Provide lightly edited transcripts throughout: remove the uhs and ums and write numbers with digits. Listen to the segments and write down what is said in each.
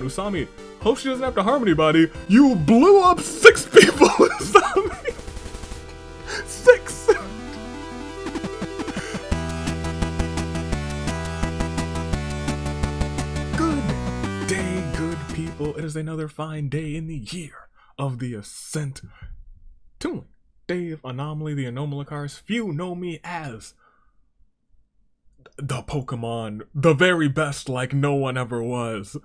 Usami, hope she doesn't have to harm anybody. You blew up 6 people, Usami! 6! Good day, good people. It is another fine day in the year of the Ascent. Toonling, Dave, Anomaly, the Anomalicars. Few know me as the Pokemon, the very best, like no one ever was.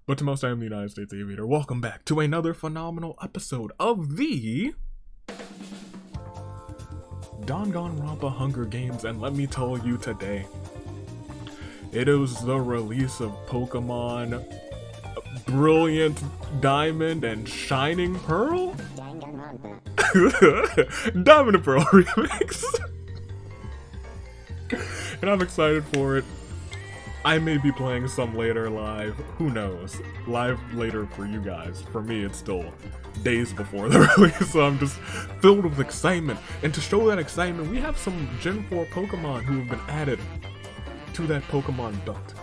But to most, I am the United States Aviator. Welcome back to another phenomenal episode of the Danganronpa Hunger Games, and let me tell you today, it is the release of Pokemon Brilliant Diamond and Shining Pearl? Diamond and Pearl remix. And I'm excited for it. I may be playing some later live. Who knows? Live later for you guys. For me, it's still days before the release, so I'm just filled with excitement. And to show that excitement, we have some Gen 4 Pokemon who have been added to that Pokemon belt.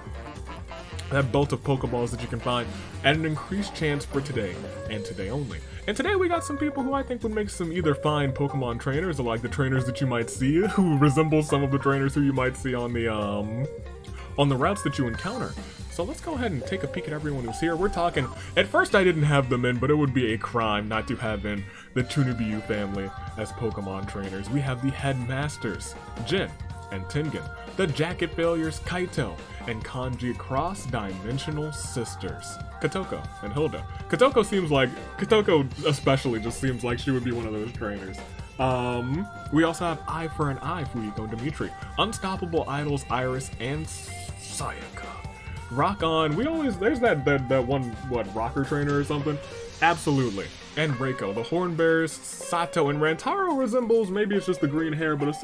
That belt of Pokeballs that you can find at an increased chance for today, and today only. And today we got some people who I think would make some either fine Pokemon trainers, or like the trainers that you might see, who resemble some of the trainers who you might see on the routes that you encounter. So let's go ahead and take a peek at everyone who's here. We're talking, at first I didn't have them in, but it would be a crime not to have in the Tunibiyu family as Pokemon trainers. We have the Headmasters, Jin and Tengen, the Jacket Failures, Kaito, and Kanji cross-dimensional sisters, Kotoko and Hilda. Kotoko especially just seems like she would be one of those trainers. We also have Eye for an Eye, Fuyiko and Dimitri, Unstoppable Idols, Iris, and Sayaka. Rock On, there's that one, rocker trainer or something? Absolutely. And Reiko, the Horn Bears, Sato, and Rantaro resembles, maybe it's just the green hair, but a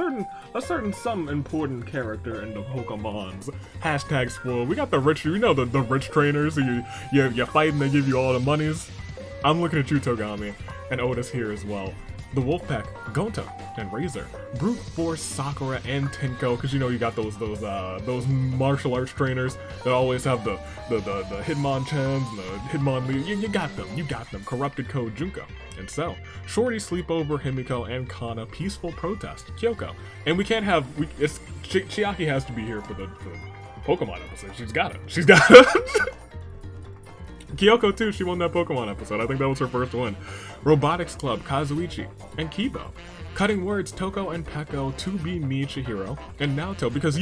certain some important character in the Pokemons. Hashtag spoiled. We got the rich, the rich trainers who you fight and they give you all the monies. I'm looking at you, Togami, and Otis here as well. The Wolfpack, Gonta, and Razor, Brute Force, Sakura, and Tenko, because you got those martial arts trainers that always have the Hitmonchans and the Hitmonlee. You got them. Corrupted Code, Junko, and Cell, Shorty, Sleepover, Himiko, and Kana, Peaceful Protest, Kyoko. And we can't have, Chiaki has to be here for the Pokemon episode. She's got it. Kyoko too, she won that Pokemon episode. I think that was her first one. Robotics Club, Kazuichi, and Kibo. Cutting Words, Toko and Peko, 2B Me, Chihiro, and Naoto, because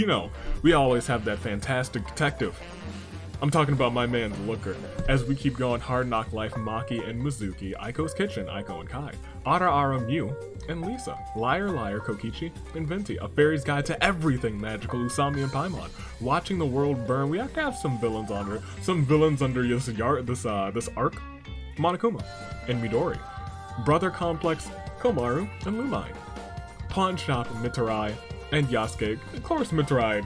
we always have that fantastic detective. I'm talking about my man, the Looker. As we keep going, Hard Knock Life, Maki and Mizuki, Aiko's Kitchen, Aiko and Kai, Ara Mew, and Lisa, Liar Liar, Kokichi, and Venti, A Fairy's Guide to Everything Magical, Usami and Paimon, Watching the World Burn. We have to have some villains under this arc, Monokuma, and Midori, Brother Complex, Komaru, and Lumine, Pawn Shop, Mitarai, and Yasuke. Of course, Mitarai,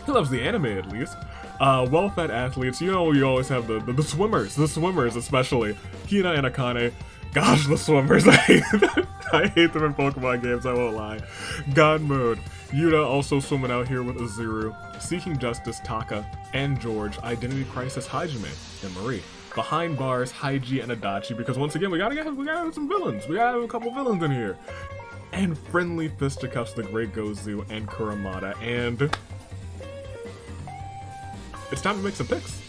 he loves the anime at least. Well-fed athletes, you always have the swimmers especially. Hina and Akane. Gosh, the swimmers, I hate them in Pokemon games, I won't lie. God Mode. Yuta also swimming out here with Azuru. Seeking Justice, Taka, and George. Identity Crisis, Hajime, and Marie. Behind Bars, Haiji, and Adachi, because once again, we gotta have some villains. We gotta have a couple villains in here. And Friendly Fisticuffs, the Great Gozu, and Kuramata, and it's time to make some picks.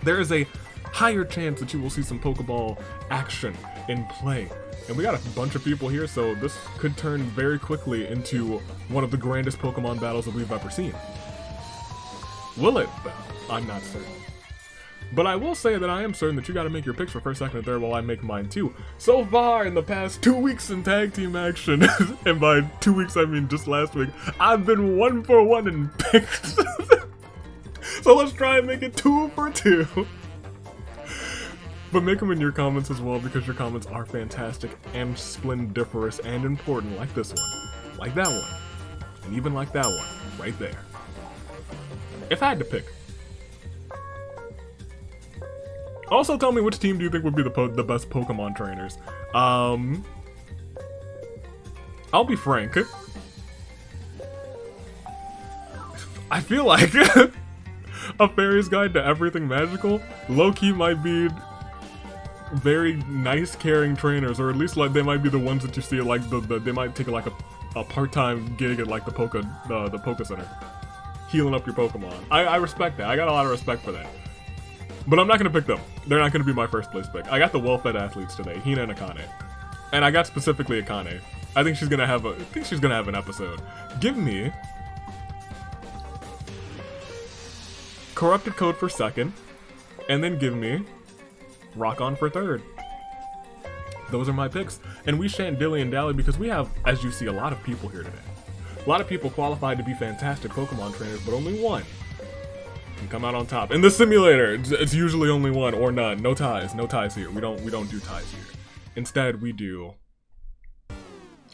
There is a higher chance that you will see some Pokeball action in play. And we got a bunch of people here, so this could turn very quickly into one of the grandest Pokemon battles that we've ever seen. Will it, though? I'm not certain. But I will say that I am certain that you gotta make your picks for first, second, and third while I make mine too. So far in the past 2 weeks in tag team action, and by 2 weeks I mean just last week, I've been 1 for 1 in picks. So let's try and make it 2 for 2. But make them in your comments as well, because your comments are fantastic and splendiferous and important, like this one, like that one, and even like that one, right there. If I had to pick. Also tell me which team do you think would be the best Pokemon trainers. I'll be frank. I feel like A fairy's guide to everything magical? Low-key might be very nice, caring trainers, or at least like they might be the ones that you see like they might take like a part-time gig at like the Poke Center, healing up your Pokemon. I respect that. I got a lot of respect for that. But I'm not gonna pick them. They're not gonna be my first place pick. I got the well-fed athletes today, Hina and Akane, and I got specifically Akane. I think she's gonna have an episode. Give me Corrupted Code for second, and then give me Rock On for third. Those are my picks, and we shan't dilly and dally because we have, as you see, a lot of people here today. A lot of people qualified to be fantastic Pokemon trainers, but only one can come out on top. In the simulator, it's usually only one or none. No ties here. We don't do ties here. Instead, we do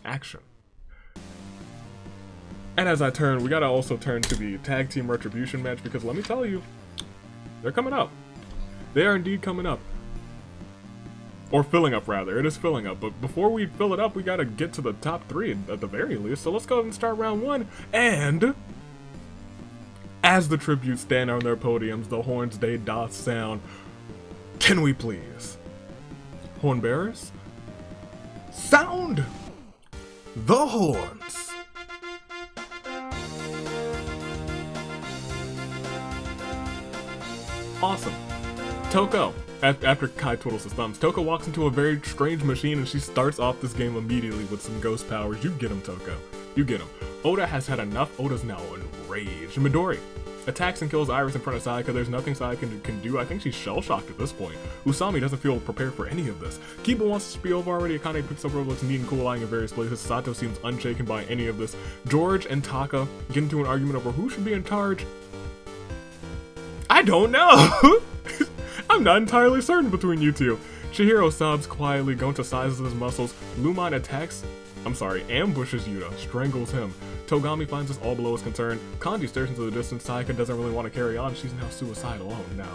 action. And as we gotta also turn to the tag team retribution match because let me tell you, they're coming up. They are indeed coming up. Or filling up, rather. It is filling up. But before we fill it up, we gotta get to the top 3 at the very least. So let's go ahead and start round 1. And as the tributes stand on their podiums, the horns they doth sound. Can we please, horn bearers, sound the horns. Awesome. Toko, after Kai twiddles his thumbs, Toko walks into a very strange machine and she starts off this game immediately with some ghost powers. You get him, Toko. You get him. Oda has had enough. Oda's now enraged. Midori attacks and kills Iris in front of Sayaka. There's nothing Sayaka can do. I think she's shell-shocked at this point. Usami doesn't feel prepared for any of this. Kiba wants to be over already. Akane picks up looks neat and cool lying in various places. Sato seems unshaken by any of this. George and Taka get into an argument over who should be in charge. I don't know! I'm not entirely certain between you two. Chihiro sobs quietly. Gonta sizes his muscles. Lumine ambushes Yuta, strangles him. Togami finds us all below his concern. Kanji stares into the distance. Sayaka doesn't really want to carry on. She's now suicidal. Oh no.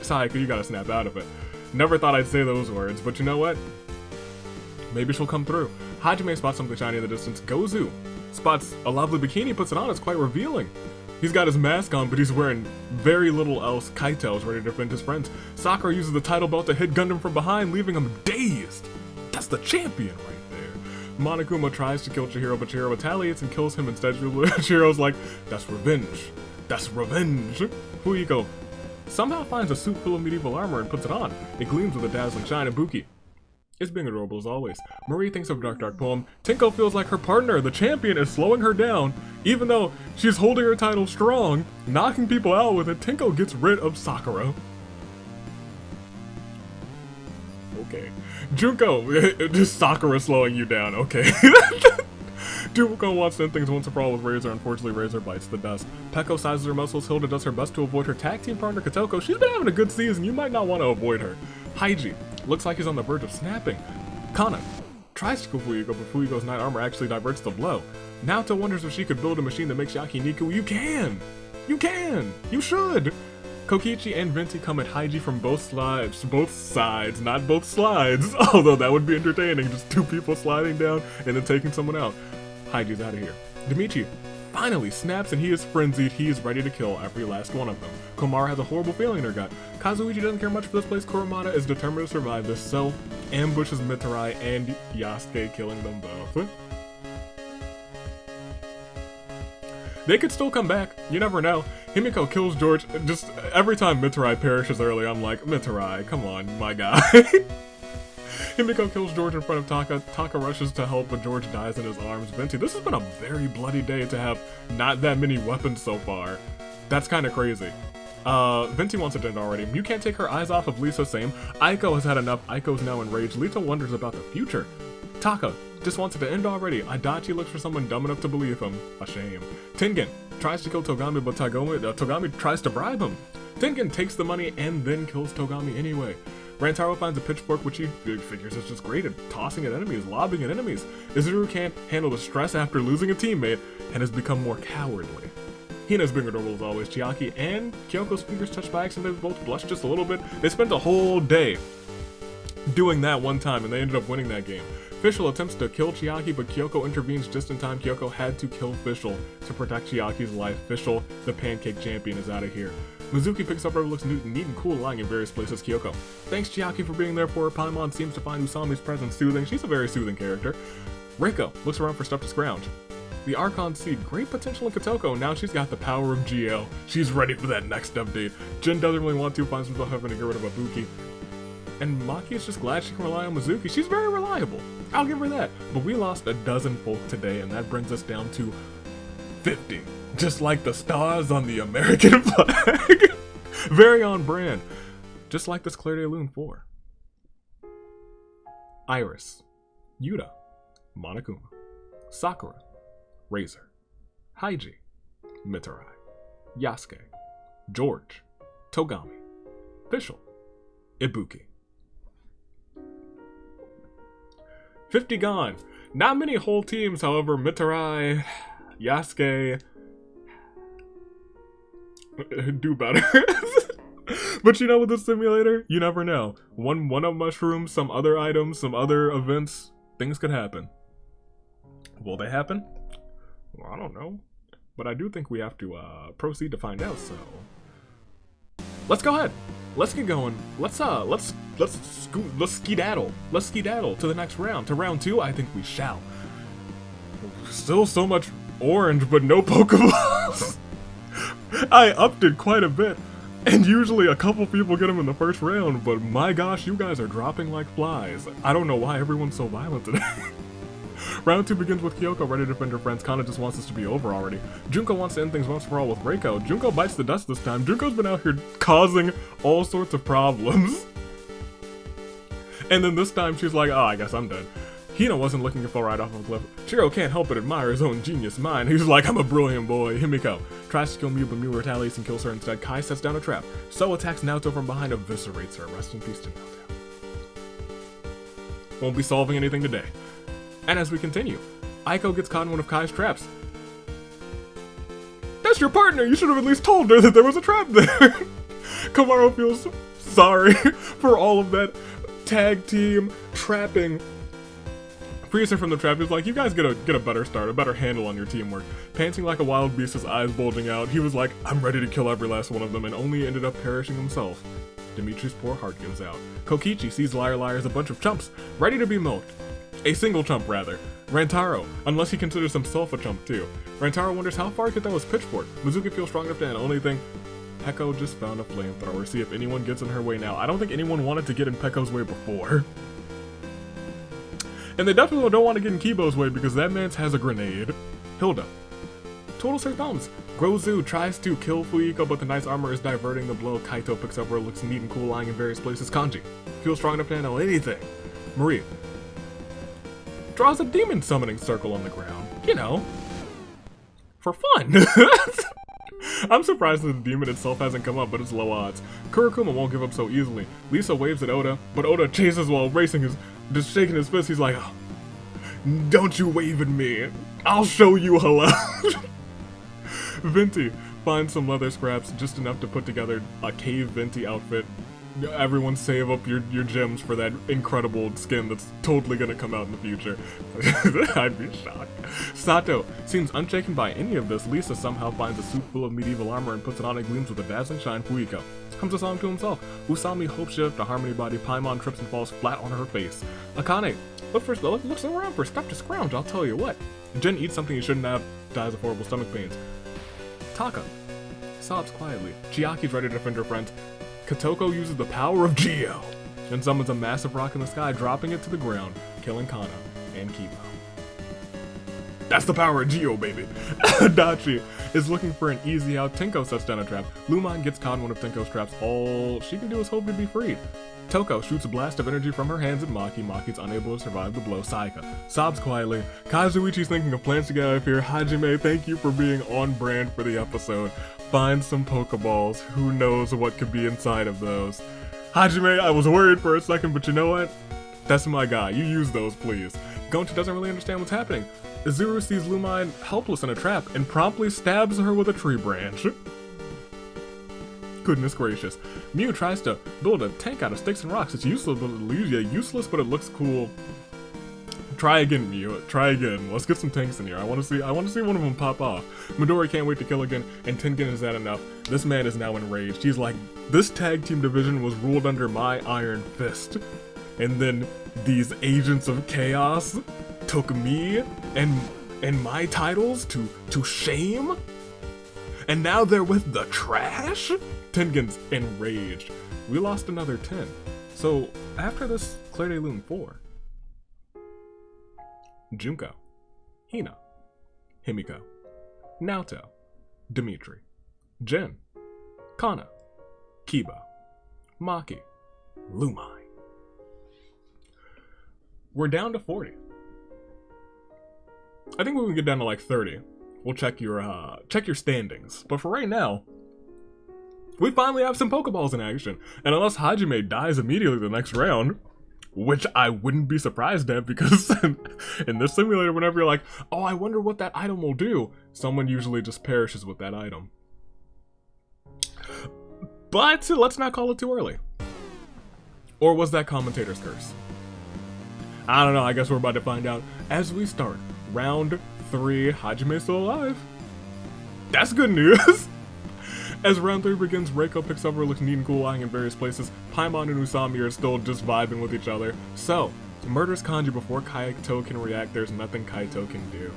Sayaka, you gotta snap out of it. Never thought I'd say those words, but you know what? Maybe she'll come through. Hajime spots something shiny in the distance. Gozu spots a lovely bikini, puts it on. It's quite revealing. He's got his mask on, but he's wearing very little else. Kaito's ready to defend his friends. Sakura uses the title belt to hit Gundam from behind, leaving him dazed. That's the champion right there. Monokuma tries to kill Chihiro, but Chihiro retaliates and kills him instead. Chihiro's like, that's revenge. That's revenge. Fuyiko somehow finds a suit full of medieval armor and puts it on. It gleams with a dazzling shine. Ibuki is being adorable as always. Marie thinks of Dark Poem. Tinko feels like her partner, the champion, is slowing her down. Even though she's holding her title strong, knocking people out with it, Tinko gets rid of Sakura. Okay. Junko, just Sakura slowing you down, okay. Junko wants to end things once and for all with Razor. Unfortunately, Razor bites the dust. Peko sizes her muscles. Hilda does her best to avoid her tag team partner, Kotoko. She's been having a good season. You might not want to avoid her. Haiji looks like he's on the verge of snapping. Kana tries to kill Fuyiko, but Fuyiko's knight armor actually diverts the blow. Naoto wonders if she could build a machine that makes Yakiniku. You can! You can! You should! Kokichi and Venti come at Haiji from both sides, not both slides. Although that would be entertaining, just two people sliding down and then taking someone out. Haiji's out of here. Demichi finally snaps and he is frenzied. He is ready to kill every last one of them. Komara has a horrible feeling in her gut. Kazuichi doesn't care much for this place. Kurumada is determined to survive this, so ambushes Mitarai and Yasuke, killing them both. They could still come back. You never know. Himiko kills George. Just every time Mitarai perishes early, I'm like, Mitarai, come on, my guy. Himiko kills George in front of Taka. Taka rushes to help, but George dies in his arms. Venti, this has been a very bloody day to have not that many weapons so far. That's kind of crazy. Venti wants it to end already. You can't take her eyes off of Lisa, same. Aiko has had enough. Aiko's now enraged. Lita wonders about the future. Taka just wants it to end already. Adachi looks for someone dumb enough to believe him. A shame. Tengen tries to kill Togami, but Togami tries to bribe him. Tengen takes the money and then kills Togami anyway. Rantaro finds a pitchfork, which he figures is just great at tossing at enemies, lobbing at enemies. Izuru can't handle the stress after losing a teammate and has become more cowardly. Hina's being adorable as always. Chiaki and Kyoko's fingers touch by accident. They both blush just a little bit. They spent a whole day doing that one time and they ended up winning that game. Fischl attempts to kill Chiaki, but Kyoko intervenes just in time. Kyoko had to kill Fischl to protect Chiaki's life. Fischl, the pancake champion, is out of here. Mizuki picks up whatever looks neat and cool lying in various places. Kyoko. Thanks Chiaki for being there for her. Paimon seems to find Usami's presence soothing. She's a very soothing character. Reiko looks around for stuff to scrounge. The Archon seed, great potential in Kotoko. Now she's got the power of GL. She's ready for that next update. Jin doesn't really want to, finds himself having to get rid of Ibuki. And Maki is just glad she can rely on Mizuki. She's very reliable. I'll give her that. But we lost a dozen folk today, and that brings us down to 50. Just like the stars on the American flag. Very on brand. Just like this Claire de Lune 4. Iris. Yuta. Monokuma. Sakura. Razor. Haiji. Mitarai. Yasuke. George. Togami. Fischl. Ibuki. 50 gone. Not many whole teams, however. Mitarai, Yasuke do better. But you know, with the simulator, you never know. One-up mushrooms, some other items, some other events, things could happen. Will they happen? Well, I don't know. But I do think we have to proceed to find out, so let's go ahead. Let's get going. Let's skedaddle. Let's skedaddle to the next round. To round 2, I think we shall. Still so much orange, but no Pokeballs. I upped it quite a bit. And usually a couple people get them in the first round, but my gosh, you guys are dropping like flies. I don't know why everyone's so violent today. Round 2 begins with Kyoko ready to defend her friends. Kana just wants this to be over already. Junko wants to end things once for all with Reiko. Junko bites the dust this time. Junko's been out here causing all sorts of problems. And then this time she's like, oh, I guess I'm done. Hina wasn't looking to fall right off of a cliff. Shiro can't help but admire his own genius mind. He's like, I'm a brilliant boy. Himiko tries to kill Mew, but Mew retaliates and kills her instead. Kai sets down a trap. So attacks Naoto from behind, eviscerates her. Rest in peace to Naoto. Won't be solving anything today. And as we continue, Aiko gets caught in one of Kai's traps. That's your partner! You should have at least told her that there was a trap there! Kamaru feels sorry for all of that tag team trapping. Frees her from the trap. He's like, you guys get a better start, a better handle on your teamwork. Panting like a wild beast, his eyes bulging out, he was like, I'm ready to kill every last one of them, and only ended up perishing himself. Dimitri's poor heart gives out. Kokichi sees Liar Liar as a bunch of chumps, ready to be milked. A single chump, rather. Rantaro, unless he considers himself a chump too. Rantaro wonders how far he could throw his pitchfork. Mizuki feels strong enough to end. Only thing, Peko just found a flamethrower. See if anyone gets in her way now. I don't think anyone wanted to get in Peko's way before. And they definitely don't want to get in Kibo's way because that man has a grenade. Hilda twiddles her thumbs. Grozu tries to kill Fuyiko, but the knight's armor is diverting the blow. Kaito picks up where it looks neat and cool lying in various places. Kanji feels strong enough to handle anything. Marie draws a demon summoning circle on the ground. You know, for fun. I'm surprised that the demon itself hasn't come up, but it's low odds. Kurokuma won't give up so easily. Lisa waves at Oda, but Oda chases while racing, just shaking his fist. He's like, oh, don't you wave at me. I'll show you hello. Venti finds some leather scraps, just enough to put together a cave Venti outfit. Everyone save up your gems for that incredible skin that's totally gonna come out in the future. I'd be shocked. Sato seems unshaken by any of this. Lisa somehow finds a suit full of medieval armor and puts it on. It gleams with a dazzling shine. Fuyiko comes a song to himself. Usami hope shift, a harmony body. Paimon trips and falls flat on her face. Akane looks around for stuff to scrounge, I'll tell you what. Jin eats something he shouldn't have, dies of horrible stomach pains. Taka sobs quietly. Chiaki's ready to defend her friends. Kotoko uses the power of Geo and summons a massive rock in the sky, dropping it to the ground, killing Kana and Kibo. That's the power of Geo, baby. Adachi is looking for an easy out. Tenko sets down a trap. Lumon gets caught in one of Tenko's traps. All she can do is hope to be freed. Toko shoots a blast of energy from her hands at Maki. Maki's unable to survive the blow. Saika sobs quietly. Kazuichi's thinking of plans to get out of here. Hajime, thank you for being on brand for the episode. Find some Pokeballs. Who knows what could be inside of those. Hajime, I was worried for a second, but you know what? That's my guy. You use those, please. Gonchi doesn't really understand what's happening. Izuru sees Lumine helpless in a trap and promptly stabs her with a tree branch. Goodness gracious. Mew tries to build a tank out of sticks and rocks. It's useless, but it looks cool. Try again, Mew. Try again. Let's get some tanks in here. I want to see one of them pop off. Midori can't wait to kill again, and Tengen is that enough. This man is now enraged. He's like, this tag team division was ruled under my iron fist. And then these agents of chaos took me and my titles to shame? And now they're with the trash? Tengen's enraged. We lost another 10. So after this Clair de Lune 4, Junko, Hina, Himiko, Naoto, Dimitri, Jin, Kana, Kiba, Maki, Lumai. We're down to 40. I think when we get down to like 30, we'll check your standings. But for right now, we finally have some Pokeballs in action. And unless Hajime dies immediately the next round, which I wouldn't be surprised at, because in this simulator, whenever you're like, oh, I wonder what that item will do, someone usually just perishes with that item. But let's not call it too early. Or was that commentator's curse? I don't know, I guess we're about to find out as we start round 3. Hajime's still alive. That's good news. As round 3 begins, Reiko picks up her, looks neat and cool, lying in various places. Paimon and Usami are still just vibing with each other. So, murders Kanji before Kaito can react. There's nothing Kaito can do.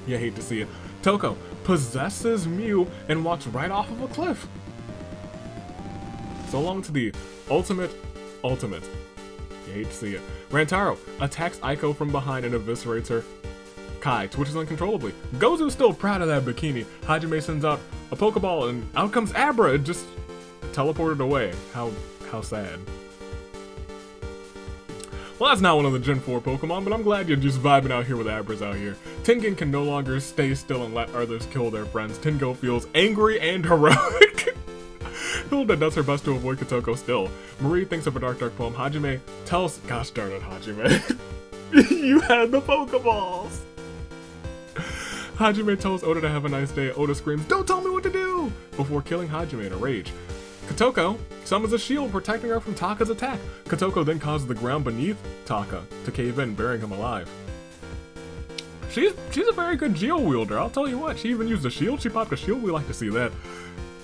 You hate to see it. Toko possesses Mew and walks right off of a cliff. So long to the ultimate. You hate to see it. Rantaro attacks Aiko from behind and eviscerates her. Kai twitches uncontrollably. Gozu's still proud of that bikini. Hajime sends out a Pokeball and out comes Abra. It just teleported away. How sad. Well, that's not one of the Gen 4 Pokemon, but I'm glad you're just vibing out here with Abras out here. Tengen can no longer stay still and let others kill their friends. Tengo feels angry and heroic. Hilda does her best to avoid Kotoko still. Marie thinks of a dark poem. Hajime tells... Gosh darn it, Hajime. You had the Pokeballs! Hajime tells Oda to have a nice day. Oda screams, "Don't tell me what to do!" before killing Hajime in a rage. Kotoko summons a shield protecting her from Taka's attack. Kotoko then causes the ground beneath Taka to cave in, burying him alive. She's a very good Geo wielder, I'll tell you what. She even used a shield. She popped a shield. We like to see that.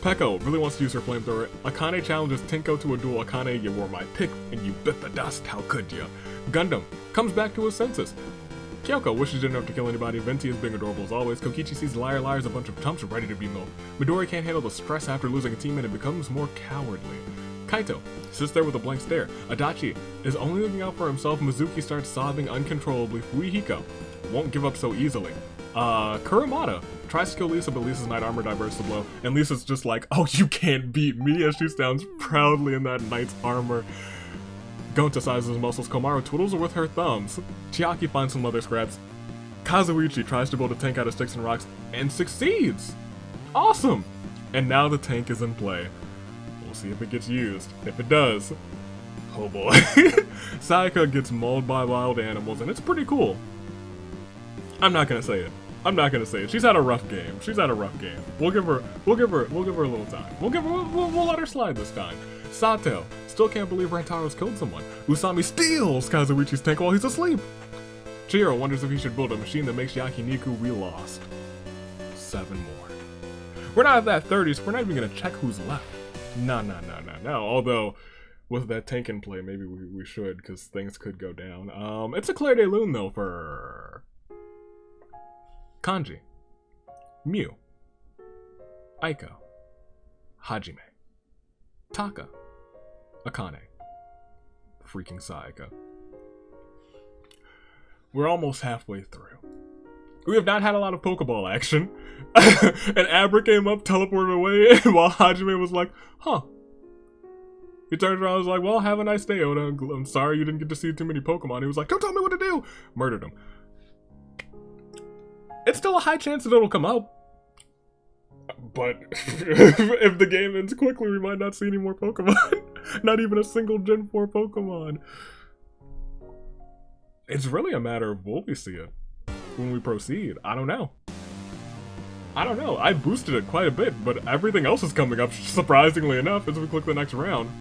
Peko really wants to use her flamethrower. Akane challenges Tenko to a duel. Akane, you wore my pick and you bit the dust. How could ya? Gundam comes back to his senses. Kyoko wishes she didn't have to kill anybody. Venti is being adorable as always. Kokichi sees Liar Liar as a bunch of tumps ready to be milked. Midori can't handle the stress after losing a teammate and becomes more cowardly. Kaito sits there with a blank stare. Adachi is only looking out for himself. Mizuki starts sobbing uncontrollably. Fuihiko won't give up so easily. Kurumada tries to kill Lisa, but Lisa's knight armor diverts the blow. And Lisa's just like, "Oh, you can't beat me," as she stands proudly in that knight's armor. Gonta sizes his muscles. Komaru twiddles with her thumbs. Chiaki finds some leather scraps. Kazuichi tries to build a tank out of sticks and rocks and succeeds! Awesome! And now the tank is in play. We'll see if it gets used. If it does, oh boy. Sayaka gets mauled by wild animals and it's pretty cool. I'm not gonna say it. She's had a rough game. We'll give her a little time. We'll let her slide this time. Sato still can't believe Rantaro's killed someone. Usami steals Kazuichi's tank while he's asleep. Chihiro wonders if he should build a machine that makes Yakiniku. We lost 7 more. We're not at that 30, so we're not even gonna check who's left. No. Although, with that tank in play, maybe we should, because things could go down. It's a Clair de Lune, though, for Kanji, Mew, Aiko, Hajime, Taka, Akane, freaking Sayaka. We're almost halfway through. We have not had a lot of Pokeball action. And Abra came up, teleported away, and while Hajime was like, huh. He turned around and was like, well, have a nice day, Oda. I'm sorry you didn't get to see too many Pokemon. He was like, don't tell me what to do. Murdered him. It's still a high chance that it'll come out. But if the game ends quickly, we might not see any more Pokemon. Not even a single Gen 4 Pokemon. It's really a matter of will we see it when we proceed. I don't know. I boosted it quite a bit, but everything else is coming up, surprisingly enough, as we click the next round.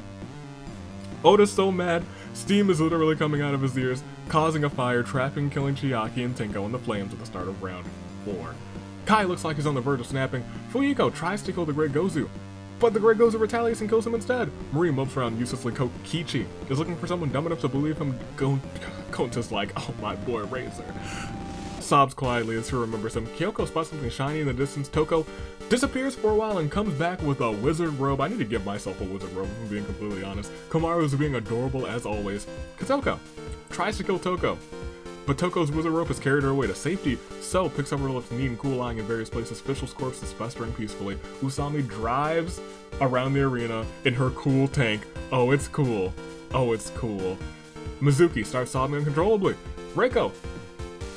Oda's so mad. Steam is literally coming out of his ears, causing a fire, trapping and killing Chiaki and Tenko in the flames at the start of round 4. Kai looks like he's on the verge of snapping. Fuyiko tries to kill the Great Gozu, but the Great Gozu retaliates and kills him instead. Marie mopes around uselessly. Kichi is looking for someone dumb enough to believe him. Gonta's like, oh my boy Razor. Sobs quietly as he remembers him. Kyoko spots something shiny in the distance. Toko disappears for a while and comes back with a wizard robe. I need to give myself a wizard robe, if I'm being completely honest. Komaru is being adorable as always. Kotoko tries to kill Toko, but Toko's wizard rope has carried her away to safety. So picks up her lips neat and cool, lying in various places. Fischl's corpse is festering peacefully. Usami drives around the arena in her cool tank. Oh, it's cool. Oh, it's cool. Mizuki starts sobbing uncontrollably. Reiko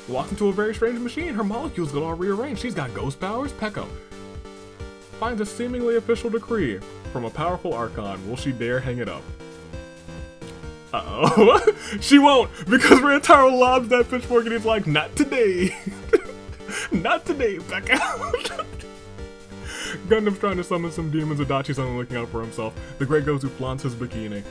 walks into a very strange machine. Her molecules get all rearranged. She's got ghost powers. Peko finds a seemingly official decree from a powerful archon. Will she dare hang it up? Uh-oh. She won't, because Rantaro lobs that pitchfork and he's like, not today. Not today, Peko. Gundam's trying to summon some demons. Adachi's only looking out for himself. The Great Gozu flaunts his bikini.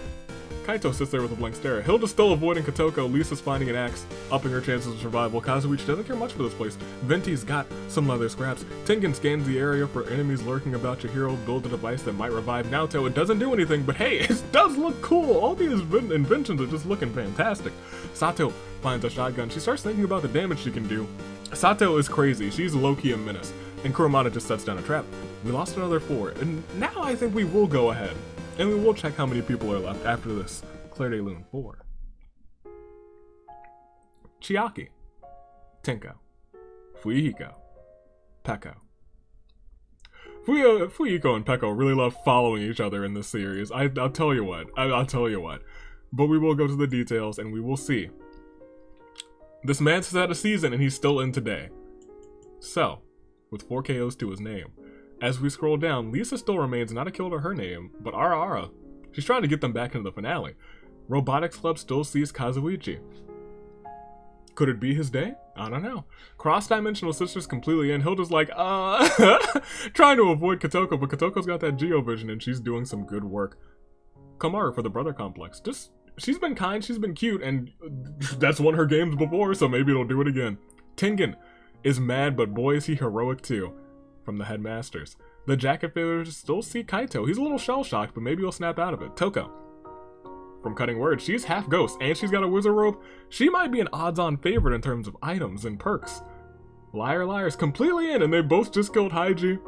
Kaito sits there with a blank stare. Hilda's still avoiding Kotoko. Lisa's finding an axe, upping her chances of survival. Kazuichi doesn't care much for this place. Venti's got some leather scraps. Tengen scans the area for enemies lurking about. Chihiro builds a device that might revive Naoto. It doesn't do anything, but hey, it does look cool. All these inventions are just looking fantastic. Sato finds a shotgun. She starts thinking about the damage she can do. Sato is crazy. She's low-key a menace. And Kurumada just sets down a trap. We lost another 4, and now I think we will go ahead. And we will check how many people are left after this. Claire de Lune 4. Chiaki. Tenko. Fuyiko. Peko. Fuyiko and Peko really love following each other in this series. I'll tell you what. I'll tell you what. But we will go to the details and we will see. This man's had a season and he's still in today. So, with 4 KOs to his name. As we scroll down, Lisa still remains not a kill to her name, but Ara. She's trying to get them back into the finale. Robotics Club still sees Kazuichi. Could it be his day? I don't know. Cross-dimensional sisters completely in. Hilda's like, trying to avoid Kotoko, but Kotoko's got that Geo-vision and she's doing some good work. Komaru for the brother complex. She's been kind, she's been cute, and that's won her games before, so maybe it'll do it again. Tengen is mad, but boy is he heroic too. From the headmasters. The jacket fighters still see Kaito. He's a little shell-shocked, but maybe he'll snap out of it. Toko. From Cutting Words, she's half ghost, and she's got a wizard robe. She might be an odds-on favorite in terms of items and perks. Liar's completely in, and they both just killed Haiji.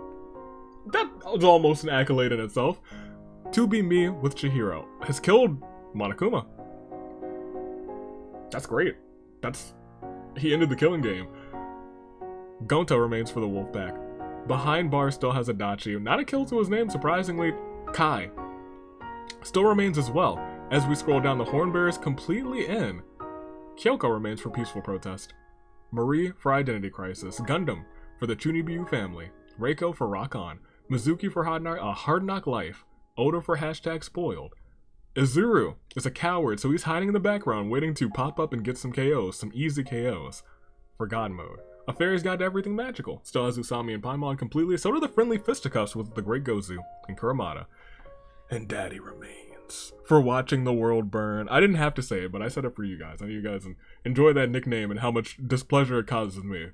That was almost an accolade in itself. To Be Me with Chihiro has killed Monokuma. That's great. He ended the killing game. Gonta remains for the Wolfpack. Behind bars still has Adachi. Not a kill to his name, surprisingly. Kai still remains as well. As we scroll down, the Hornbearer is completely in. Kyoko remains for peaceful protest. Marie for Identity Crisis. Gundam for the Chunibyu family. Reiko for Rock On. Mizuki for Hard Knock Life. Oda for #spoiled. Izuru is a coward, so he's hiding in the background, waiting to pop up and get some KOs, some easy KOs. For God Mode. A fairy's got everything magical. Still has Usami and Paimon completely, so do the friendly fisticuffs with the Great Gozu and Kurumada. And Daddy remains. For watching the world burn. I didn't have to say it, but I said it for you guys. I know you guys enjoy that nickname and how much displeasure it causes me.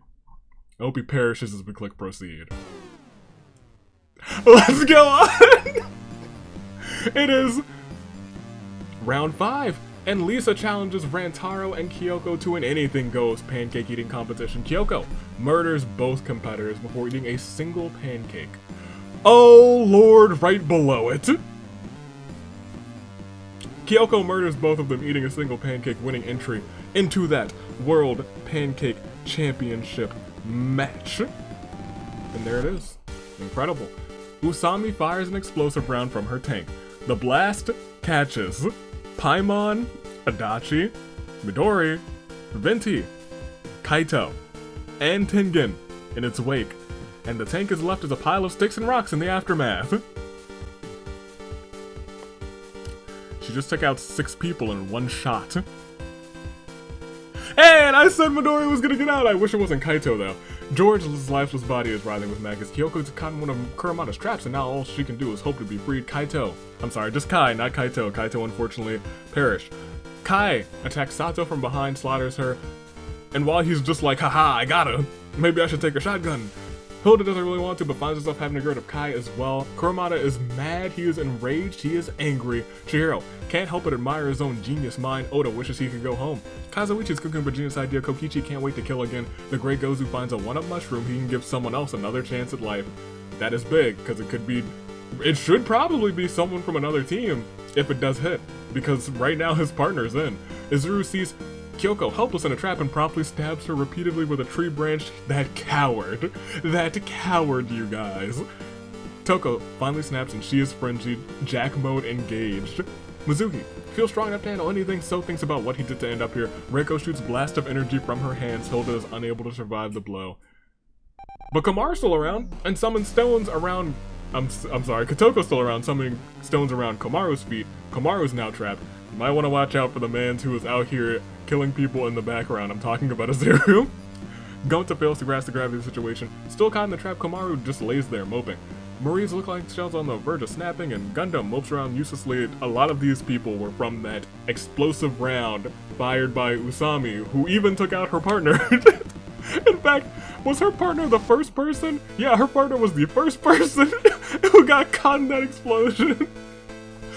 I hope he perishes as we click proceed. Let's go on! It is round 5. And Lisa challenges Rantaro and Kyoko to an anything goes pancake eating competition. Kyoko murders both competitors before eating a single pancake. Oh Lord, right below it. Kyoko murders both of them, eating a single pancake, winning entry into that World Pancake Championship match. And there it is. Incredible. Usami fires an explosive round from her tank. The blast catches Paimon, Adachi, Midori, Venti, Kaito, and Tengen in its wake, and the tank is left as a pile of sticks and rocks in the aftermath. She just took out 6 people in one shot. And I said Midori was gonna get out. I wish it wasn't Kaito though. George's lifeless body is writhing with maggots. Kyoko's caught in one of Kurumada's traps, and now all she can do is hope to be freed. Kaito. I'm sorry, just Kai, not Kaito. Kaito unfortunately perished. Kai attacks Sato from behind, slaughters her, and while he's just like, haha, I gotta, maybe I should take a shotgun, Hilda doesn't really want to, but finds herself having to get rid of Kai as well. Kurumada is mad, he is enraged, he is angry. Chihiro can't help but admire his own genius mind. Oda wishes he could go home. Kazuichi's cooking up a genius idea. Kokichi can't wait to kill again. The Great Gozu finds a one-up mushroom, he can give someone else another chance at life. That is big, because it should probably be someone from another team, if it does hit, because right now his partner's in. Izuru sees Kyoko helpless in a trap and promptly stabs her repeatedly with a tree branch. That coward, you guys. Toko finally snaps and she is frenzied, Jack mode engaged. Mizuki feels strong enough to handle anything, so thinks about what he did to end up here. Reiko shoots blast of energy from her hands. Hilda is unable to survive the blow. But Kamaru's still around and summons stones around. I'm sorry, Kotoko's still around, summoning stones around Kamaru's feet. Kamaru's now trapped. You might want to watch out for the man who is out here killing people in the background. I'm talking about Izuru. Gonta fails to grasp the gravity of the situation. Still caught in the trap, Komaru just lays there, moping. Marie's look like shells on the verge of snapping, and Gundam mopes around uselessly. A lot of these people were from that explosive round fired by Usami, who even took out her partner. In fact, was her partner the first person? Yeah, her partner was the first person who got caught in that explosion.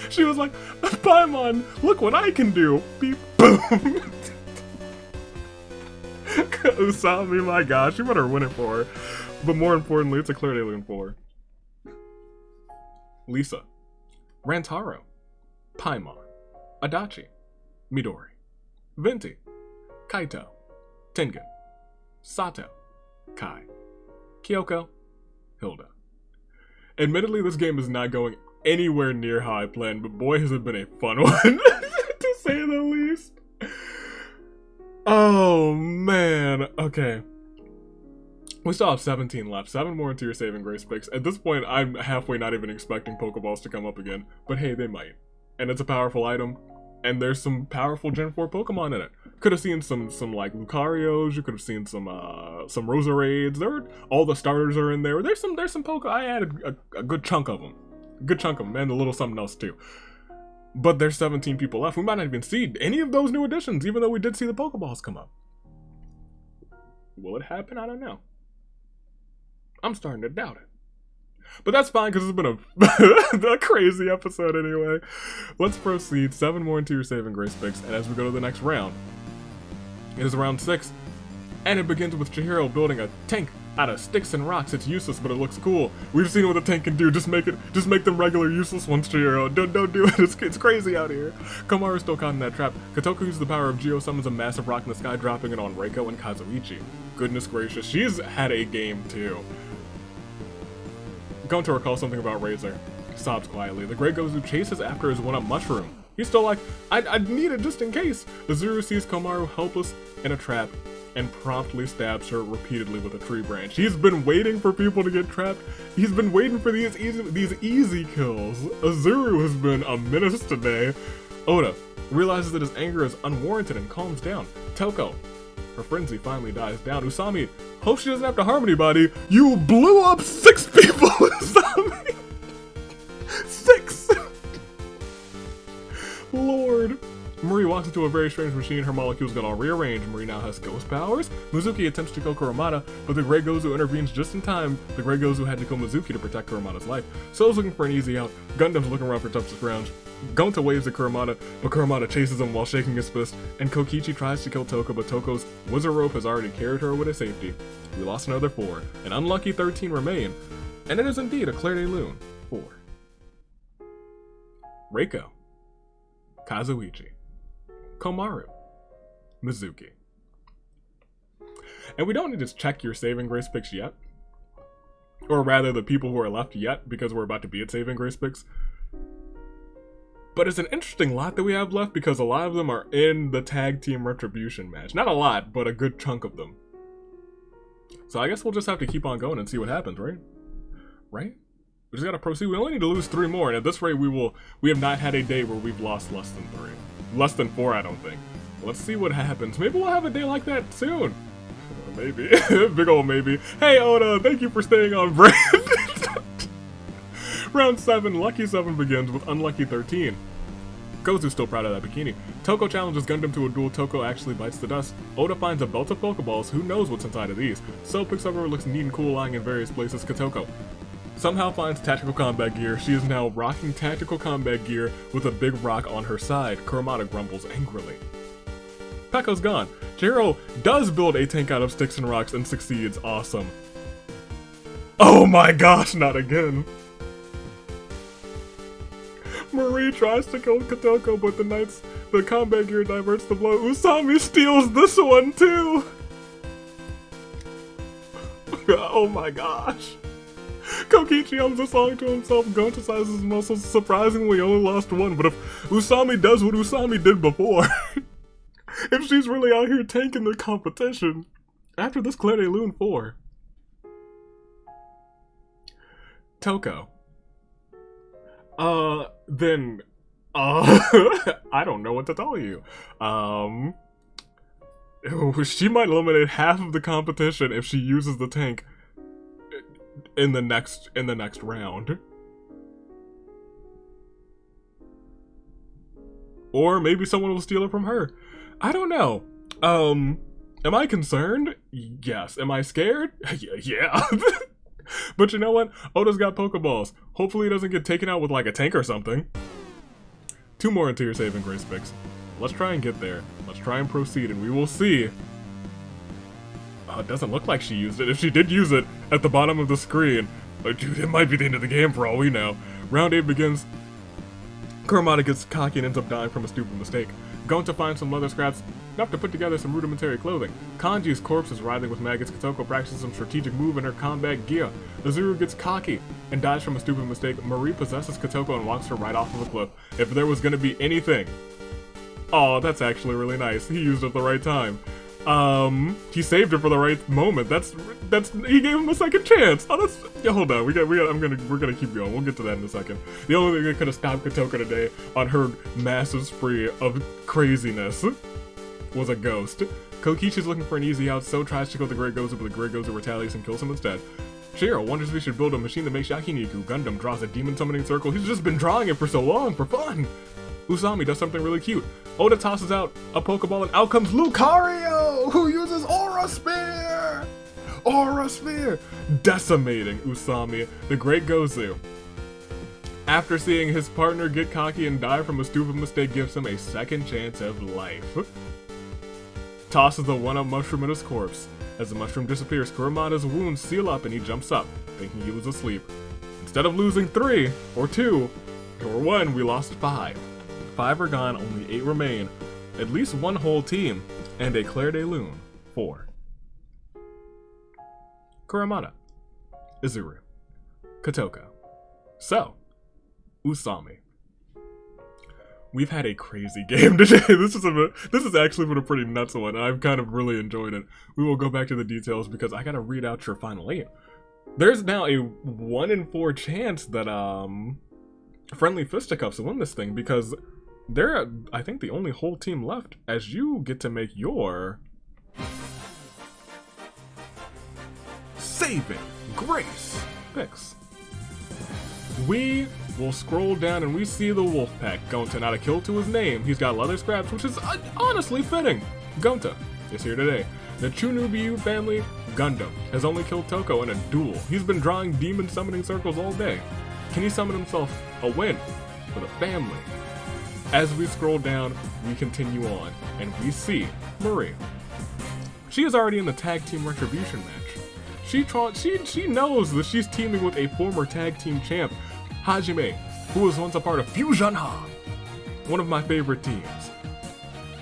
She was like, Paimon, look what I can do. Beep, boom. Usami, my gosh, you better win it for her. But more importantly, it's a clear alien for her. Lisa, Rantaro, Paimon, Adachi, Midori, Venti, Kaito, Tengen, Sato, Kai, Kyoko, Hilda. Admittedly, this game is not going anywhere near how I planned, but boy has it been a fun one, to say the least. Oh man, okay. We still have 17 left, 7 more into your saving grace picks. At this point, I'm halfway not even expecting Pokeballs to come up again, but hey, they might. And it's a powerful item, and there's some powerful Gen 4 Pokemon in it. Could have seen some like Lucarios, you could have seen some Roserades, all the starters are in there. There's some I added a good chunk of them. Good chunk of them, and a little something else too. But there's 17 people left. We might not even see any of those new additions, even though we did see the Pokeballs come up. Will it happen? I don't know. I'm starting to doubt it. But that's fine, because it's been a crazy episode anyway. Let's proceed. 7 more into your saving grace picks, and as we go to the next round, it is round 6, and it begins with Chihiro building a tank out of sticks and rocks. It's useless, but it looks cool. We've seen what a tank can do. Just make them regular useless ones, Chihiro. Don't do it. It's crazy out here. Komaru's still caught in that trap. Kotoku uses the power of Geo, summons a massive rock in the sky, dropping it on Reiko and Kazuichi. Goodness gracious, she's had a game too. Going to recall something about Razor. Sobs quietly. The Great Gozu chases after his one-up mushroom. He's still like, I need it just in case. Izuru sees Komaru helpless in a trap and promptly stabs her repeatedly with a tree branch. He's been waiting for people to get trapped. He's been waiting for these easy kills. Izuru has been a menace today. Oda realizes that his anger is unwarranted and calms down. Toko, her frenzy finally dies down. Usami hopes she doesn't have to harm anybody. You blew up 6 people, Usami! 6! Lord. Marie walks into a very strange machine. Her molecules got all rearranged. Marie now has ghost powers. Mizuki attempts to kill Kurumada, but the Great Gozu intervenes just in time. The Great Gozu had to kill Mizuki to protect Kurumada's life. So's looking for an easy out. Gundam's looking around for toughest ground. Gonta waves at Kurumada, but Kurumada chases him while shaking his fist, and Kokichi tries to kill Toko, but Toko's wizard rope has already carried her away to safety. We lost another 4. An unlucky 13 remain, and it is indeed a Claire de Lune 4. Reiko, Kazuichi, Komaru, Mizuki. And we don't need to check your saving grace picks yet. Or rather, the people who are left yet, because we're about to be at saving grace picks. But it's an interesting lot that we have left, because a lot of them are in the tag team retribution match. Not a lot, but a good chunk of them. So I guess we'll just have to keep on going and see what happens, right? Right? We just gotta proceed. We only need to lose 3 more, and at this rate we have not had a day where we've lost less than 3. Less than 4, I don't think. Let's see what happens. Maybe we'll have a day like that soon. Maybe. Big ol' maybe. Hey Oda, thank you for staying on brand. Round 7, Lucky 7 begins with Unlucky 13. Gozu's still proud of that bikini. Toko challenges Gundam to a duel. Toko actually bites the dust. Oda finds a belt of Pokeballs. Who knows what's inside of these? So picks up whatever looks neat and cool lying in various places. Kotoko somehow finds tactical combat gear. She is now rocking tactical combat gear with a big rock on her side. Kurumada grumbles angrily. Pekko's gone. Chihiro does build a tank out of sticks and rocks and succeeds. Awesome. Oh my gosh, not again. Marie tries to kill Kotoko, but the combat gear diverts the blow. Usami steals this one too! Oh my gosh. Kokichi hums a song to himself. Gonta sizes his muscles. Surprisingly only lost one, but if Usami does what Usami did before, if she's really out here tanking the competition, after this Claire de Lune 4. Toko. Then, I don't know what to tell you. She might eliminate half of the competition if she uses the tank in the next round. Or maybe someone will steal it from her. I don't know. Am I concerned? Yes. Am I scared? Yeah. But you know what? Oda's got Pokeballs. Hopefully he doesn't get taken out with like a tank or something. 2 more into your saving grace picks. Let's try and get there. Let's try and proceed and we will see. It doesn't look like she used it. If she did use it at the bottom of the screen, dude, it might be the end of the game for all we know. Round 8 begins. Kurumada gets cocky and ends up dying from a stupid mistake. Going to find some leather scraps, enough to put together some rudimentary clothing. Kanji's corpse is writhing with maggots. Kotoko practices some strategic move in her combat gear. Azuru gets cocky and dies from a stupid mistake. Marie possesses Kotoko and walks her right off of a cliff. If there was gonna be anything... Oh, that's actually really nice. He used it at the right time. He saved her for the right moment. He gave him a second chance. Oh, that's, yeah, hold on. We're gonna keep going. We'll get to that in a second. The only thing that could have stopped Kotoko today on her massive spree of craziness was a ghost. Kokichi's looking for an easy out, so tries to kill the Great Gozu, but the Great Gozu retaliates and kills him instead. Shiro wonders if he should build a machine that makes Yakiniku. Gundam draws a demon summoning circle. He's just been drawing it for so long, for fun. Usami does something really cute. Oda tosses out a Pokeball and out comes Lucario, who uses Aura Sphere! Aura Sphere! Decimating Usami, the Great Gozu. After seeing his partner get cocky and die from a stupid mistake, gives him a second chance of life. Tosses the one-up mushroom in his corpse. As the mushroom disappears, Kurumada's wounds seal up and he jumps up, thinking he was asleep. Instead of losing 3, or 2, or 1, we lost 5. 5 are gone, only 8 remain. At least 1 whole team, and a Claire de Lune 4. Kurumada, Izuru, Kotoko. So, Usami. We've had a crazy game today. This has actually been a pretty nuts one, and I've kind of really enjoyed it. We will go back to the details because I gotta read out your final 8. There's now a 1 in 4 chance that Friendly Fisticuffs win this thing because they're, I think, the only whole team left as you get to make your saving grace picks. We will scroll down and we see the Wolfpack. Gonta, not a kill to his name. He's got leather scraps, which is honestly fitting. Gonta is here today. The Chunubiyu family Gundam has only killed Toko in a duel. He's been drawing demon summoning circles all day. Can he summon himself a win for the family? As we scroll down, we continue on, and we see Marie. She is already in the tag team retribution match. She knows that she's teaming with a former tag team champ, Hajime, who was once a part of Fusion Ha, one of my favorite teams.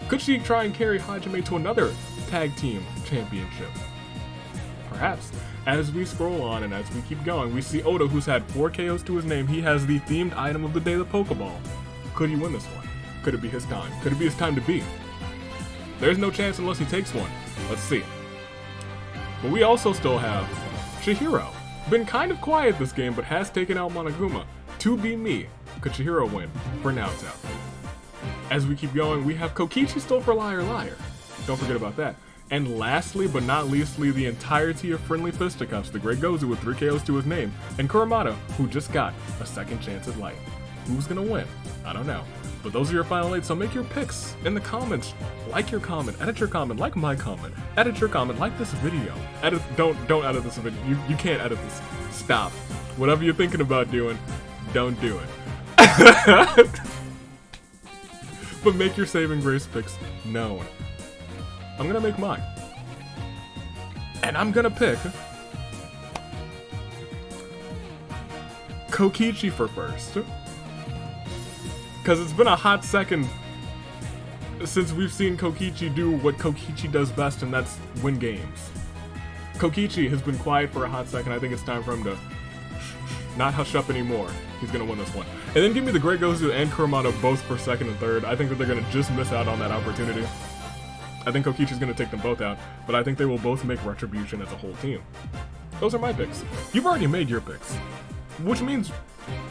Could she try and carry Hajime to another tag team championship? Perhaps. As we scroll on and as we keep going, we see Oda, who's had 4 KOs to his name. He has the themed item of the day, the Pokeball. Could he win this one? Could it be his time? Could it be his time to beat? There's no chance unless he takes one. Let's see. But we also still have Chihiro. Been kind of quiet this game, but has taken out Monoguma. To be me. Could Chihiro win for Naoto? As we keep going, we have Kokichi still for Liar Liar. Don't forget about that. And lastly, but not leastly, the entirety of Friendly Fisticuffs, the Great Gozu with 3 KOs to his name, and Kurumada, who just got a second chance at life. Who's gonna win? I don't know. But those are your final 8, so make your picks in the comments. Like your comment, edit your comment, like my comment, edit your comment, like this video. Don't edit this video. You can't edit this. Stop. Whatever you're thinking about doing, don't do it. But make your saving grace picks known. I'm gonna make mine. And I'm gonna pick Kokichi for first. Because it's been a hot second since we've seen Kokichi do what Kokichi does best, and that's win games. Kokichi has been quiet for a hot second. I think it's time for him to not hush up anymore. He's going to win this one. And then give me the Great Gozu and Kurumada both for second and third. I think that they're going to just miss out on that opportunity. I think Kokichi's going to take them both out, but I think they will both make Retribution as a whole team. Those are my picks. You've already made your picks, which means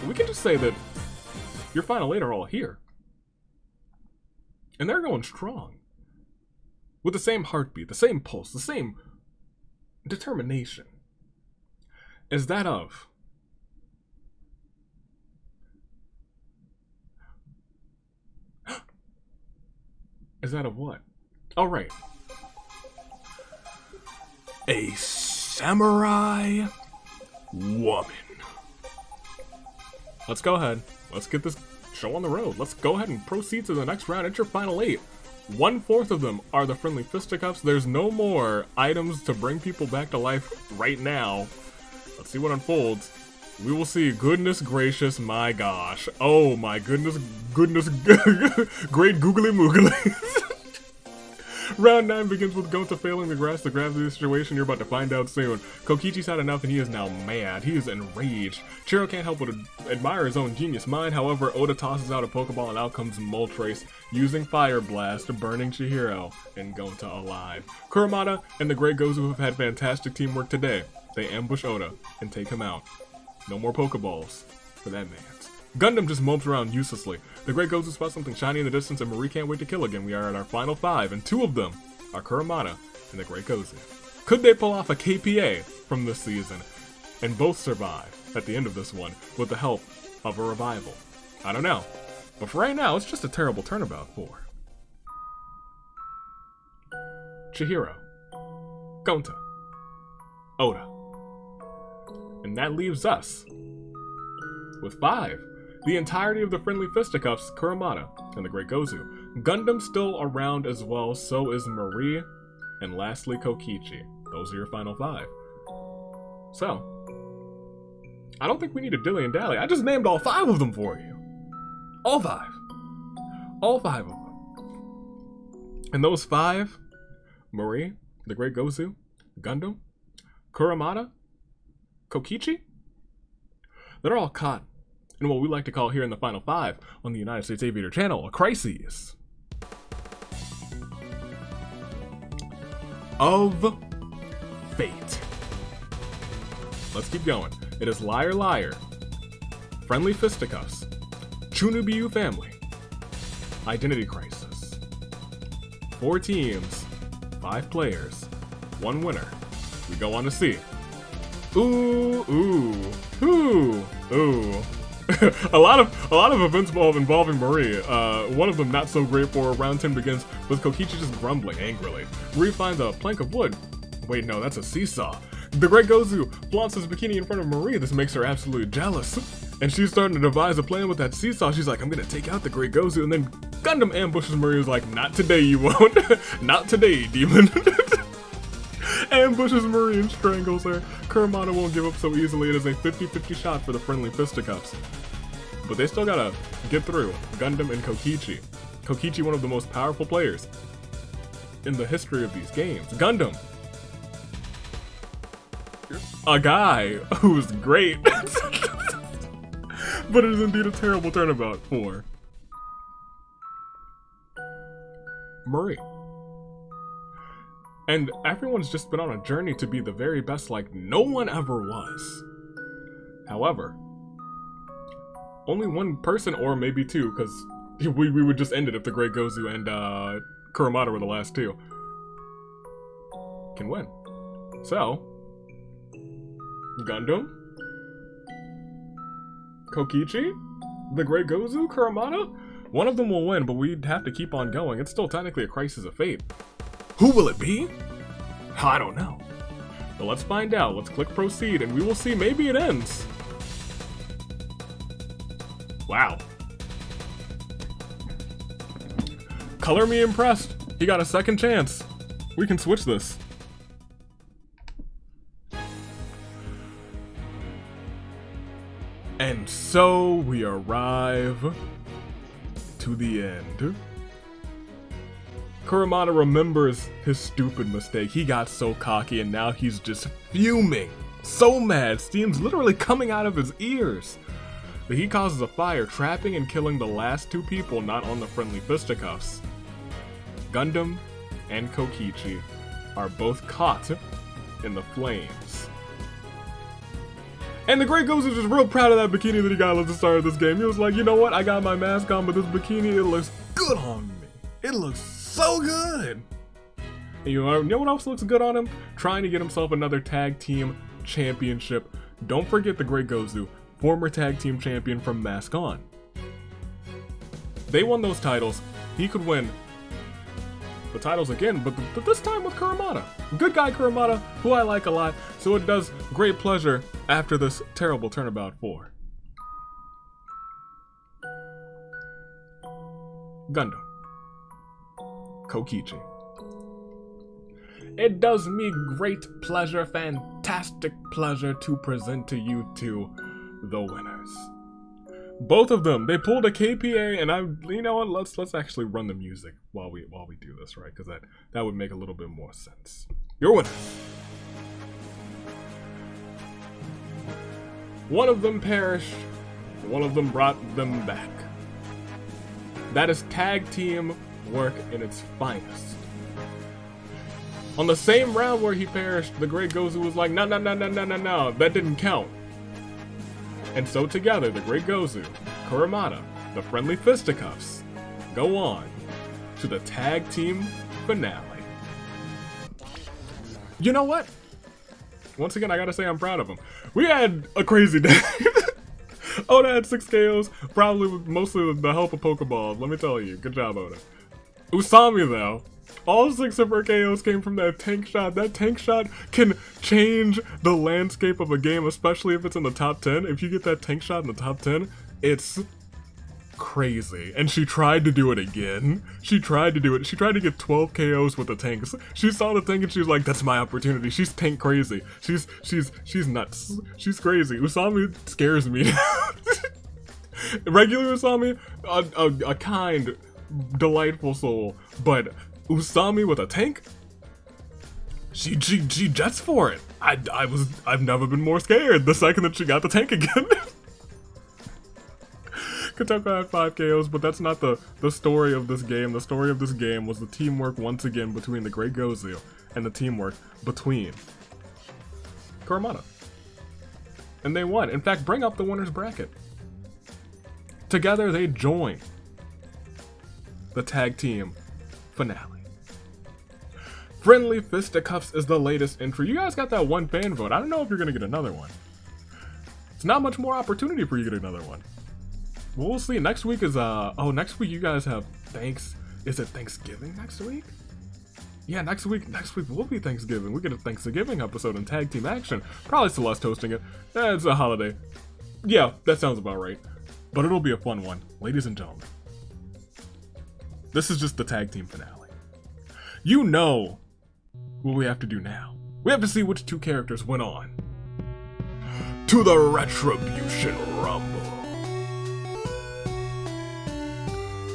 we can just say that your final 8 are all here. And they're going strong. With the same heartbeat, the same pulse, the same determination as that of what? Oh, right. A samurai woman. Let's go ahead. Let's get this show on the road. Let's go ahead and proceed to the next round. It's your final 8. 1/4 of them are the friendly fisticuffs. There's no more items to bring people back to life right now. Let's see what unfolds. We will see. Goodness gracious, my gosh. Oh my goodness, great googly moogly. Round 9 begins with Gonta failing the grasp the gravity of the situation. You're about to find out soon. Kokichi's had enough and he is now mad. He is enraged. Chiro can't help but admire his own genius mind. However, Oda tosses out a Pokeball and out comes Moltres using Fire Blast, burning Chihiro and Gonta alive. Kurumada and the Great Gozu have had fantastic teamwork today. They ambush Oda and take him out. No more Pokeballs for that man. Gundam just mopes around uselessly. The Great Gozu spots something shiny in the distance and Marie can't wait to kill again. We are at our final 5, and 2 of them are Kurumada and the Great Gozu. Could they pull off a KPA from this season and both survive at the end of this one with the help of a revival? I don't know. But for right now, it's just a terrible turnabout for Chihiro, Gonta, Oda. And that leaves us with 5. The entirety of the friendly fisticuffs, Kurumada and the Great Gozu. Gundam still around as well, so is Marie, and lastly Kokichi. Those are your final 5. So, I don't think we need to dilly and dally. I just named all 5 of them for you. All 5. All 5 of them. And those 5, Marie, the Great Gozu, Gundam, Kurumada, Kokichi, they're all caught in what we like to call here in the Final 5 on the United States Aviator channel, a crisis of fate. Let's keep going. It is Liar Liar, Friendly Fisticuffs, Chunubiyu Family, Identity Crisis. 4 teams, 5 players, 1 winner. We go on to see. Ooh. a lot of events involving Marie. One of them not so great for round 10 begins with Kokichi just grumbling angrily. Marie finds a plank of wood. Wait, no, that's a seesaw. The Great Gozu flaunts his bikini in front of Marie. This makes her absolutely jealous. And she's starting to devise a plan with that seesaw. She's like, I'm gonna take out the Great Gozu. And then Gundam ambushes Marie. Who's like, not today, you won't. Not today, demon. Ambushes Marie and strangles her. Kurumada won't give up so easily. It is a 50-50 shot for the friendly fisticuffs. But they still gotta get through Gundam and Kokichi. Kokichi, one of the most powerful players in the history of these games. Gundam, a guy who's great. But it is indeed a terrible turnabout for Marie. And everyone's just been on a journey to be the very best like no one ever was. However, only one person, or maybe 2, because we would just end it if the Great Gozu and Kurumada were the last 2, can win. So, Gundam, Kokichi, the Great Gozu, Kurumada, One of them will win, but we'd have to keep on going. It's still technically a crisis of fate. Who will it be? I don't know. But let's find out. Let's click proceed, and we will see. Maybe it ends. Wow. Color me impressed. He got a second chance. We can switch this. And so we arrive to the end. Kurumada remembers his stupid mistake. He got so cocky and now he's just fuming. So mad, steam's literally coming out of his ears. But he causes a fire, trapping and killing the last two people not on the friendly fisticuffs. Gundam and Kokichi are both caught in the flames. And the Great Ghost is just real proud of that bikini that he got at the start of this game. He was like, you know what, I got my mask on, but this bikini, it looks good on me. It looks so good. And you know what else looks good on him? Trying to get himself another tag team championship. Don't forget the Great Gozu, former tag team champion from Mask On. They won those titles. He could win the titles again, but this time with Kurumada. Good guy Kurumada, who I like a lot, so it does great pleasure after this terrible turnabout 4. Gundam. Kokichi. It does me great pleasure, fantastic pleasure to present to you two the winners. Both of them, they pulled a KPA, and you know what? Let's actually run the music while we do this, right? Because that would make a little bit more sense. Your winners. One of them perished. One of them brought them back. That is tag team work in its finest. On the same round where he perished, the Great Gozu was like, no, that didn't count. And so together, the Great Gozu, Kurumada, the Friendly Fisticuffs, go on to the tag team finale. You know what? Once again, I gotta say I'm proud of him. We had a crazy day. Oda had 6 KOs, probably mostly with the help of Pokeballs, let me tell you. Good job, Oda. Usami, though, all 6 of her KOs came from that tank shot. That tank shot can change the landscape of a game, especially if it's in the top 10. If you get that tank shot in the top 10, it's crazy. And she tried to do it again. She tried to do it. She tried to get 12 KOs with the tanks. She saw the tank and she was like, that's my opportunity. She's tank crazy. She's nuts. She's crazy. Usami scares me. Regular Usami, a kind, delightful soul, but Usami with a tank? She jets for it. I've never been more scared the second that she got the tank again. Kotoko had 5 KOs, but that's not the story of this game. The story of this game was the teamwork once again between the Great Gozu and the teamwork between Kurumada. And they won. In fact, bring up the winner's bracket. Together they join the tag team finale. Friendly Fisticuffs is the latest entry. You guys got that one fan vote. I don't know if you're gonna get another one. It's not much more opportunity for you to get another one. We'll see. Next week is next week you guys have is it Thanksgiving next week? Yeah, next week will be Thanksgiving. We get a Thanksgiving episode in Tag Team Action. Probably Celeste hosting it. It's a holiday. Yeah, that sounds about right. But it'll be a fun one, ladies and gentlemen. This is just the tag team finale. You know what we have to do now. We have to see which 2 characters went on to the Retribution Rumble.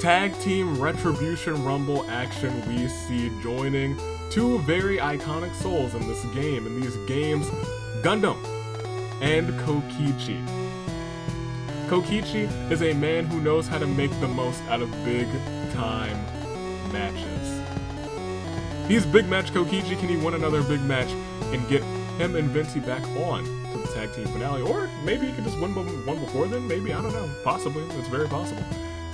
Tag Team Retribution Rumble action we see joining 2 very iconic souls in this game. In these games, Gundam and Kokichi. Kokichi is a man who knows how to make the most out of big time matches. He's big match Kokichi. Can he win another big match and get him and Vincey back on to the tag team finale? Or maybe he could just win one before then? Maybe, I don't know. Possibly. It's very possible.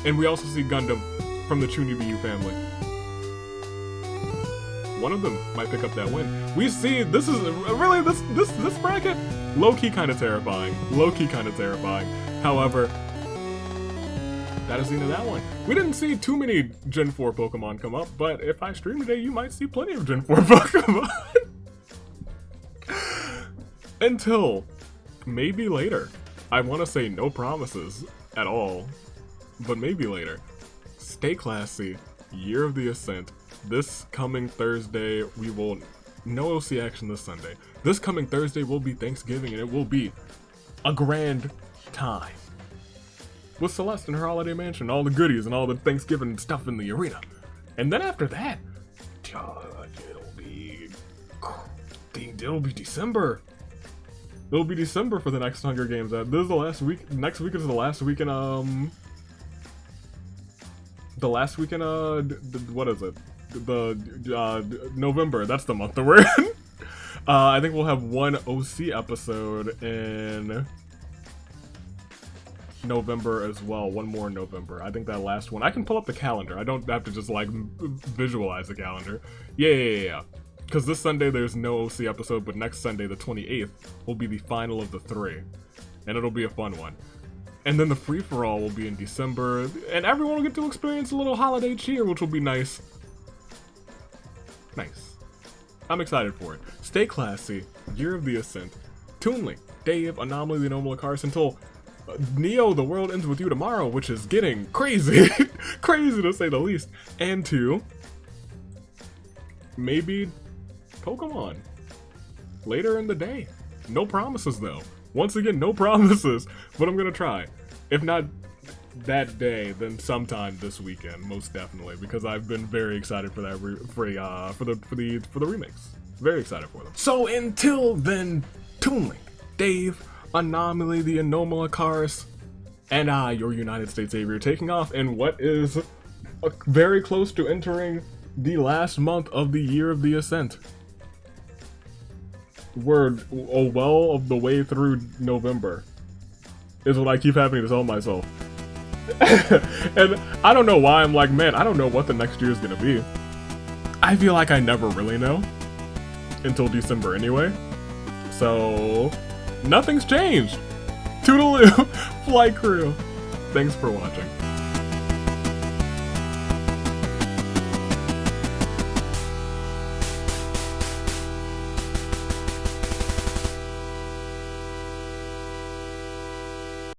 And we also see Gundam from the Chunibiyu family. One of them might pick up that win. We see, this is really, this bracket, low-key kind of terrifying. Low-key kind of terrifying. However, that is the end of that one. We didn't see too many Gen 4 Pokemon come up, but if I stream today, you might see plenty of Gen 4 Pokemon. Until maybe later. I want to say no promises at all, but maybe later. Stay classy. Year of the Ascent. This coming Thursday, we will... No OC action this Sunday. This coming Thursday will be Thanksgiving, and it will be a grand time. With Celeste in her holiday mansion, all the goodies and all the Thanksgiving stuff in the arena. And then after that, it'll be December. It'll be December for the next Hunger Games. This is the last week. Next week is the last week in what is it? November. That's the month that we're in. I think we'll have one OC episode in November as well. One more in November. I think that last one. I can pull up the calendar. I don't have to just like visualize the calendar. Yeah. Because this Sunday there's no OC episode, but next Sunday, the 28th, will be the final of the 3. And it'll be a fun one. And then the free-for-all will be in December, and everyone will get to experience a little holiday cheer, which will be nice. Nice. I'm excited for it. Stay classy. Year of the Ascent. Toonly, Dave, Anomaly, the Anomaly Cars, until Neo, the world ends with you tomorrow, which is getting crazy. Crazy to say the least. And to maybe Pokemon later in the day. No promises though. Once again, no promises, but I'm gonna try. If not that day, then sometime this weekend, most definitely, because I've been very excited for that for the remakes. Very excited for them. So until then, Toonlink, Dave, Anomaly, the Anomalacars, and I, your United States Savior, taking off in what is very close to entering the last month of the Year of the Ascent. We're well of the way through November, is what I keep having to tell myself. And I don't know why I'm like, man, I don't know what the next year is gonna be. I feel like I never really know until December anyway. So nothing's changed. Toodaloo, Flight Crew. Thanks for watching.